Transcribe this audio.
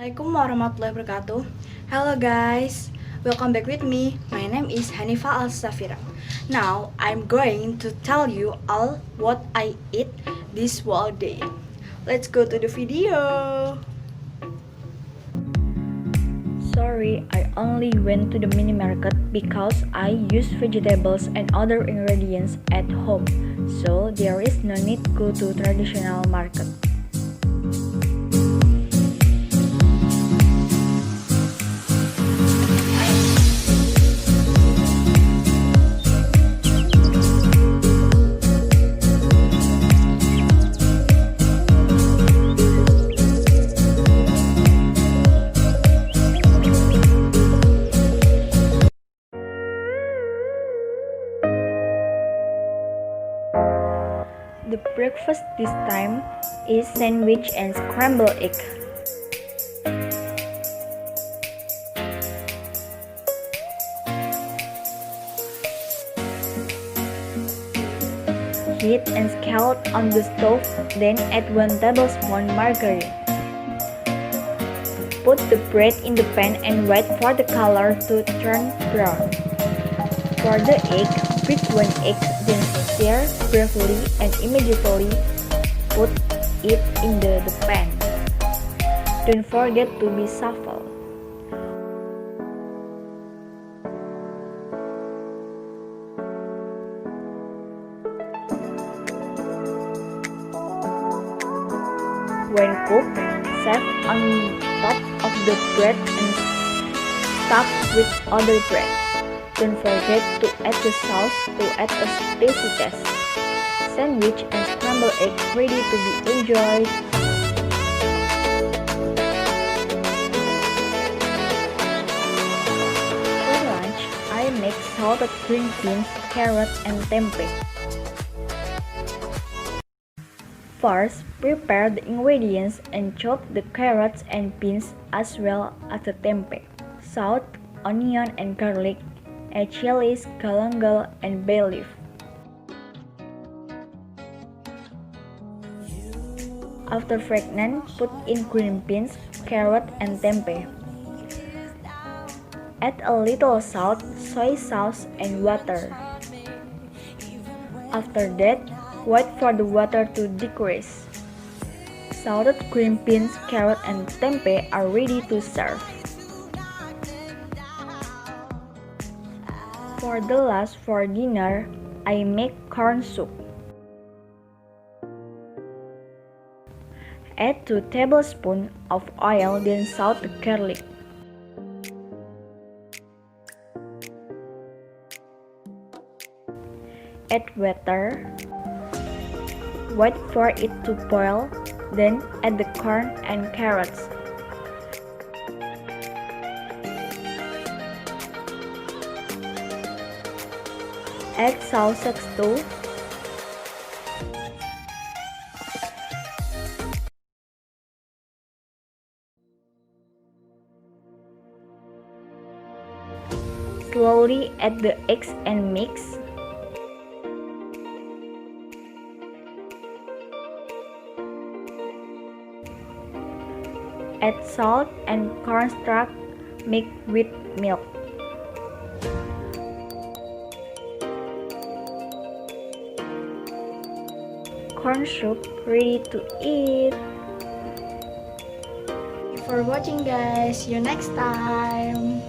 Assalamualaikum warahmatullahi wabarakatuh. Hello guys, welcome back with me. My name is Hanifa SHAFIRA. Now I'm going to tell you all what I eat this whole day. Let's go to the video. Sorry, I only went to the mini market because I use vegetables and other ingredients at home, so there is no need to go to traditional market. The breakfast this time is sandwich and scrambled egg. Heat and scald on the stove, then add 1 tablespoon margarine. Put the bread in the pan and wait for the color to turn brown. For the egg, beat 1 egg, then stir briefly and immediately put it in the pan. Don't forget to be shuffle. When cooked, serve on top of the bread and stuff with other bread. Don't forget to add the sauce to add a tasty taste. Sandwich and scrambled egg ready to be enjoyed. For lunch, I make salted green beans, carrots, and tempeh. First, prepare the ingredients and chop the carrots and beans as well as the tempeh, salt, onion and garlic, add chilies, galangal, and bay leaf. After fragrant, put in green beans, carrot, and tempeh. Add a little salt, soy sauce, and water. After that, wait for the water to decrease. Salted green beans, carrot, and tempeh are ready to serve. For the last for dinner, I make corn soup. Add 2 tablespoons of oil, then saute the garlic. Add water. Wait for it to boil, then add the corn and carrots. Add sausage too. Slowly add the eggs and mix. Add salt and cornstarch mixed with milk. Corn soup ready to eat. Thank you for watching guys. See you next time.